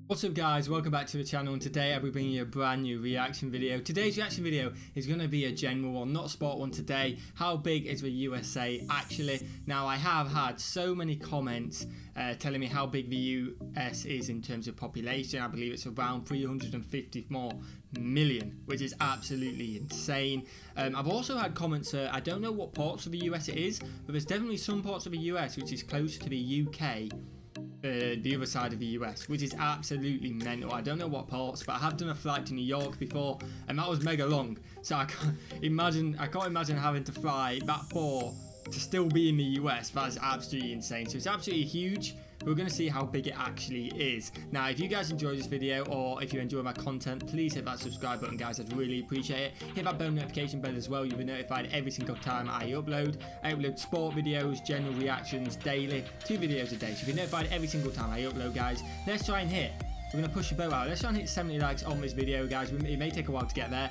What's up guys, welcome back to the channel, and today I'll be bringing you a brand new reaction video. Today's reaction video is going to be a general one, not a sport one today. How big is the USA actually? Now I have had so many comments telling me how big the US is in terms of population. I believe it's around 354 million, which is absolutely insane. I've also had comments, I don't know what parts of the US it is, but there's definitely some parts of the US which is closer to the UK. The other side of the US, which is absolutely mental. I don't know what parts, but I have done a flight to New York before, and that was mega long. So I can't imagine having to fly that far to still be in the US. That's absolutely insane. So it's absolutely huge. We're going to see how big it actually is. Now, if you guys enjoy this video, or if you enjoy my content, please hit that subscribe button, guys. I'd really appreciate it. Hit that bell notification bell as well. You'll be notified every single time I upload. I upload sport videos, general reactions daily, 2 videos a day. So you'll be notified every single time I upload, guys. Let's try and hit. We're going to push the boat out. Let's try and hit 70 likes on this video, guys. It may take a while to get there,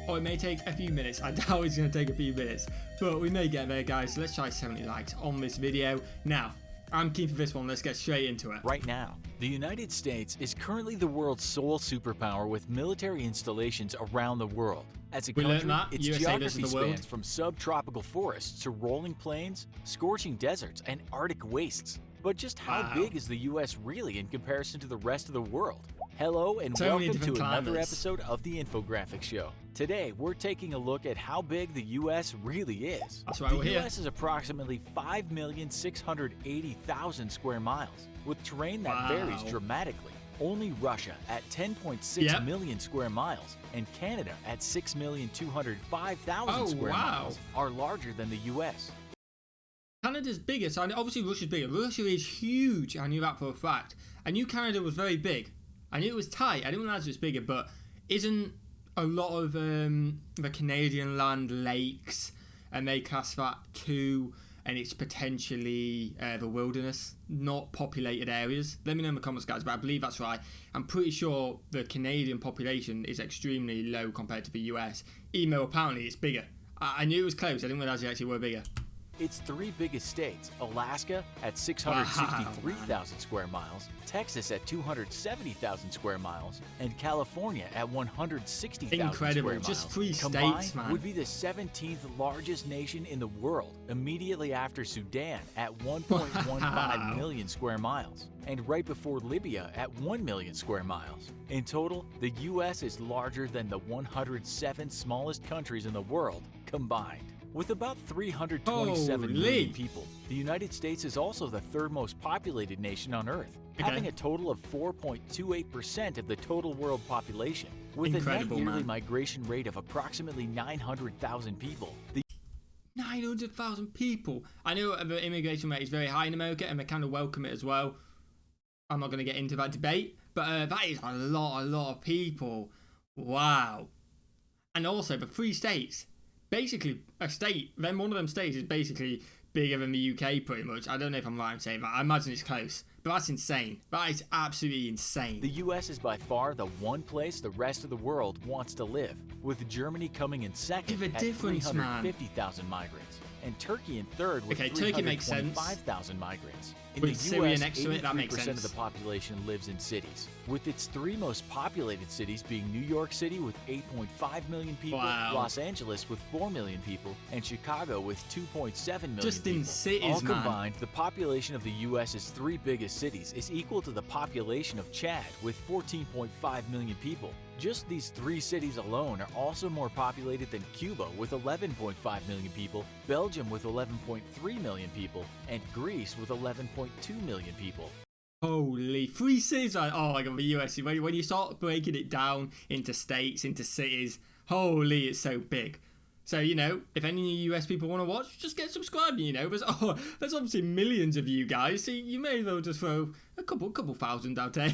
or it may take a few minutes. I doubt it's going to take a few minutes, but we may get there, guys. So let's try 70 likes on this video. Now, I'm keen for this one. Let's get straight into it. Right now, the United States is currently the world's sole superpower with military installations around the world. As a country, its geography spans from subtropical forests to rolling plains, scorching deserts, and Arctic wastes. But just how big is the US really in comparison to the rest of the world? Hello and welcome to another episode of the Infographics Show. Today, we're taking a look at how big the U.S. really is. That's why the U.S. is approximately 5,680,000 square miles, with terrain that varies dramatically. Only Russia at 10.6 million square miles and Canada at 6,205,000 square miles are larger than the U.S. Canada's bigger, so obviously Russia's bigger. Russia is huge, I knew that for a fact. I knew Canada was very big. I knew it was tight. I didn't realize it was bigger, but isn't a lot of the Canadian land lakes, and they class that too, and it's potentially the wilderness, not populated areas? Let me know in the comments, guys, but I believe that's right. I'm pretty sure the Canadian population is extremely low compared to the US, even though apparently it's bigger. I knew it was close. I didn't realize they actually were bigger. Its 3 biggest states, Alaska at 663,000 square miles, Texas at 270,000 square miles, and California at 160,000 square miles. Just 3 Combined, states, man. Would be the 17th largest nation in the world, immediately after Sudan at 1.15 million square miles, and right before Libya at 1 million square miles. In total, the U.S. is larger than the 107 smallest countries in the world combined. With about 327 million people, the United States is also the 3rd most populated nation on Earth, having a total of 4.28% of the total world population. With a net yearly migration rate of approximately 900,000 people. 900,000 people! I know the immigration rate is very high in America, and they kind of welcome it as well. I'm not going to get into that debate, but that is a lot of people. Wow. And also, the 3 states. Basically, a state, then one of them states is basically bigger than the UK pretty much. I don't know if I'm right in saying that. I imagine it's close. But that's insane. That is absolutely insane. The US is by far the one place the rest of the world wants to live, with Germany coming in 2nd at 350,000 migrants, and Turkey in 3rd with 325,000 migrants. In the US, 83% of the population lives in cities, with its 3 most populated cities being New York City with 8.5 million people, Los Angeles with 4 million people, and Chicago with 2.7 million Just people. in cities, all combined, the population of the US's 3 biggest cities is equal to the population of Chad with 14.5 million people. Just these 3 cities alone are also more populated than Cuba with 11.5 million people, Belgium with 11.3 million people, and Greece with 11.2 million people. Holy, 3 cities! Oh my god, the US, when you start breaking it down into states, into cities, holy, it's so big. So, you know, if any US people want to watch, just get subscribed, you know. There's obviously millions of you guys, so you may as well just throw a couple thousand out there.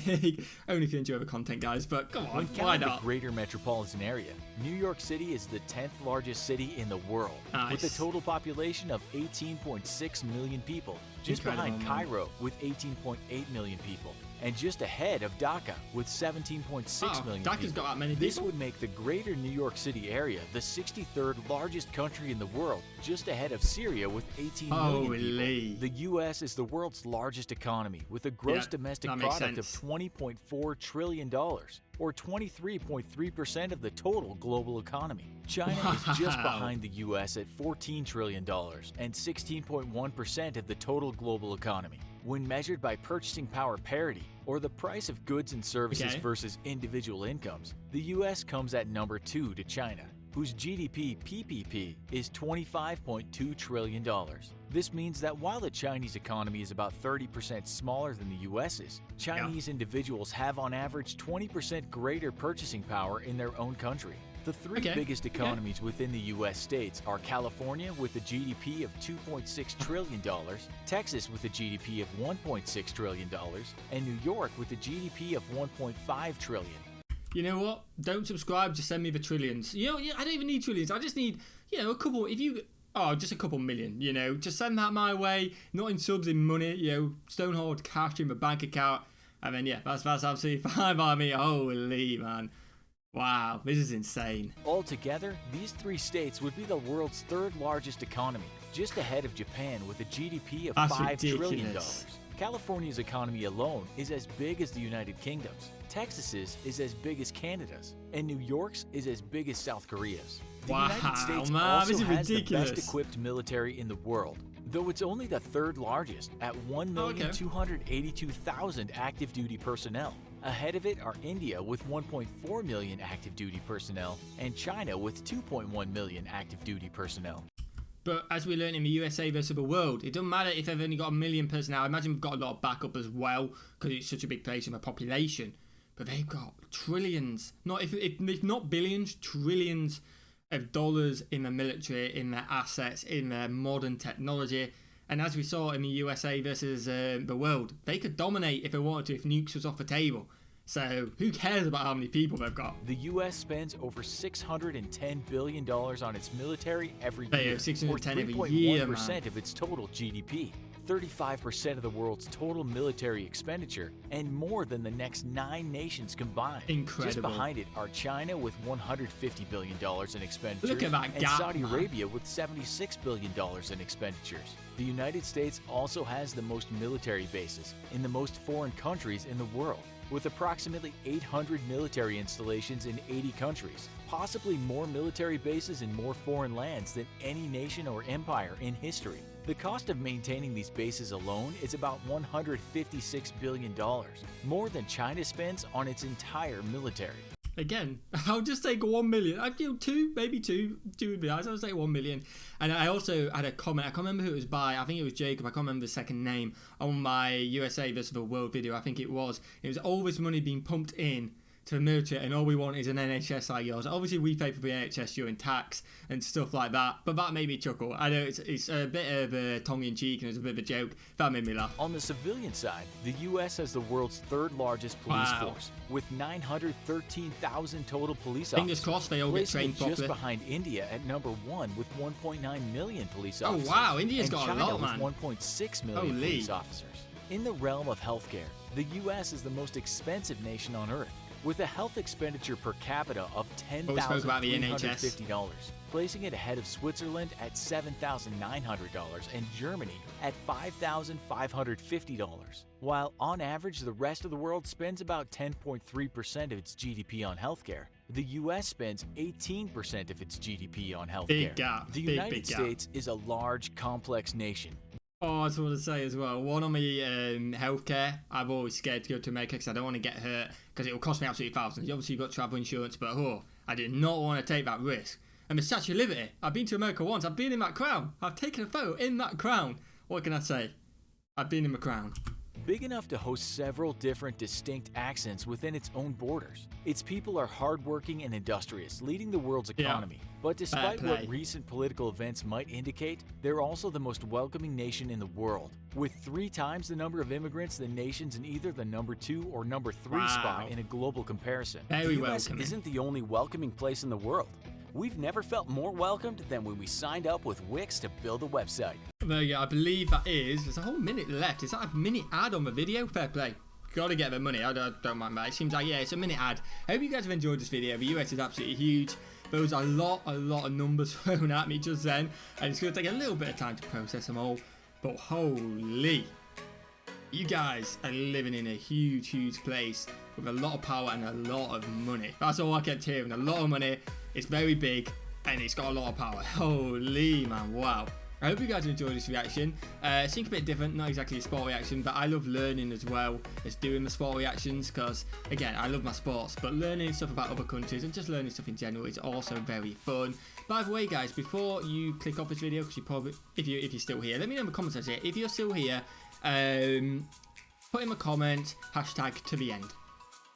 Only if you enjoy the content, guys, but come on, why not? The greater metropolitan area, New York City is the 10th largest city in the world, with a total population of 18.6 million people, just behind Cairo with 18.8 million people, and just ahead of Dhaka with 17.6 million Dhaka's people. got that many people. This would make the greater New York City area the 63rd largest country in the world, just ahead of Syria with 18 million people. The U.S. is the world's largest economy, with a growth gross domestic that makes product of sense. $20.4 trillion, or 23.3% of the total global economy. China is just behind the US at $14 trillion and 16.1% of the total global economy. When measured by purchasing power parity, or the price of goods and services versus individual incomes, the US comes at number 2 to China, whose GDP PPP is $25.2 trillion. This means that while the Chinese economy is about 30% smaller than the US's, Chinese individuals have on average 20% greater purchasing power in their own country. The three biggest economies within the U.S. states are California with a GDP of $2.6 trillion, Texas with a GDP of $1.6 trillion, and New York with a GDP of $1.5 trillion. You know what? Don't subscribe, just send me the trillions. You know, I don't even need trillions. I just need, a couple, just a couple million, just send that my way, not in subs, in money, stone hard cash in my bank account. And then, that's absolutely fine by me. Holy man. Wow, this is insane. Altogether, these three states would be the world's third largest economy, just ahead of Japan with a GDP of $5 trillion. California's economy alone is as big as the United Kingdom's, Texas's is as big as Canada's, and New York's is as big as South Korea's. The United States also has the best equipped military in the world, though it's only the third largest at 1,282,000 active duty personnel. Ahead of it are India with 1.4 million active duty personnel and China with 2.1 million active duty personnel. But as we learned in the USA versus the world, it doesn't matter if they've only got 1 million personnel. I imagine we've got a lot of backup as well because it's such a big place in the population. But they've got trillions, if not billions, trillions of dollars in the military, in their assets, in their modern technology. And as we saw in the USA versus the world, they could dominate if they wanted to, if nukes was off the table. So who cares about how many people they've got? The U.S. spends over $610 billion on its military every year, or 3.1% of its total GDP, 35% of the world's total military expenditure, and more than the next 9 nations combined. Incredible. Just behind it are China with $150 billion in expenditures, Look at that and gap, Saudi Arabia with $76 billion in expenditures. The United States also has the most military bases in the most foreign countries in the world, with approximately 800 military installations in 80 countries, possibly more military bases in more foreign lands than any nation or empire in history. The cost of maintaining these bases alone is about $156 billion, more than China spends on its entire military. Again, I'll just take 1 million. I feel maybe two would be nice. I'll say 1 million. And I also had a comment. I can't remember who it was by. I think it was Jacob. I can't remember the second name on my USA versus the world video. I think it was. It was all this money being pumped in to the military, and all we want is an NHS like yours. Obviously, we pay for the NHS during tax and stuff like that, but that made me chuckle. I know it's a bit of tongue-in-cheek and it's a bit of a joke. That made me laugh. On the civilian side, the U.S. has the world's third largest police force, with 913,000 total police officers. Fingers crossed they all get trained properly. Just behind India at number 1 with 1.9 million police officers. Oh wow, India's got China a lot, man. with 1.6 million police officers. In the realm of healthcare, the U.S. is the most expensive nation on earth, with a health expenditure per capita of $10,350, placing it ahead of Switzerland at $7,900 and Germany at $5,550. While on average the rest of the world spends about 10.3% of its GDP on healthcare, the U.S. spends 18% of its GDP on healthcare. Big gap. The United States is a large, complex nation. Oh, I just want to say as well, one on me healthcare, I'm always scared to go to America because I don't want to get hurt because it will cost me absolutely thousands. Obviously, you've got travel insurance, but I did not want to take that risk. And the Statue of Liberty, I've been to America once. I've been in that crown. I've taken a photo in that crown. What can I say? I've been in the crown. Big enough to host several different distinct accents within its own borders. Its people are hardworking and industrious, leading the world's economy. But despite what recent political events might indicate, they're also the most welcoming nation in the world, with 3 times the number of immigrants than nations in either the number 2 or number 3 spot in a global comparison. Very the US isn't the only welcoming place in the world. We've never felt more welcomed than when we signed up with Wix to build a website. There you go. I believe that is. There's a whole minute left. Is that a minute ad on the video? Fair play. Gotta get the money. I don't mind that. It seems like, it's a minute ad. I hope you guys have enjoyed this video. The US is absolutely huge. There was a lot of numbers thrown at me just then. And it's going to take a little bit of time to process them all. But holy. You guys are living in a huge place with a lot of power and a lot of money. That's all I kept hearing. A lot of money. It's very big and it's got a lot of power. Holy man, wow. I hope you guys enjoyed this reaction. It seems a bit different, not exactly a sport reaction, but I love learning as well as doing the sport reactions because, again, I love my sports, but learning stuff about other countries and just learning stuff in general is also very fun. By the way, guys, before you click off this video, because you probably, if you're still here, let me know in the comments section. If you're still here, put in a comment, hashtag to the end.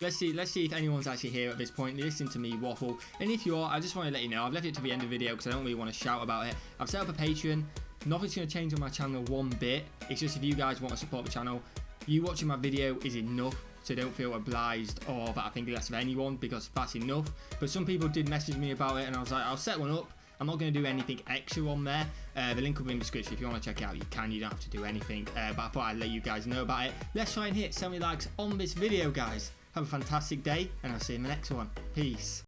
Let's see if anyone's actually here at this point listening to me waffle. And if you are, I just want to let you know, I've left it to the end of the video because I don't really want to shout about it. I've set up a Patreon. Nothing's going to change on my channel one bit. It's just if you guys want to support the channel, you watching my video is enough. So don't feel obliged or that I think less of anyone, because that's enough. But some people did message me about it and I was like, I'll set one up. I'm not going to do anything extra on there. The link will be in the description. If you want to check it out, you can. You don't have to do anything. But I thought I'd let you guys know about it. Let's try and hit 70 likes on this video, guys. Have a fantastic day, and I'll see you in the next one. Peace.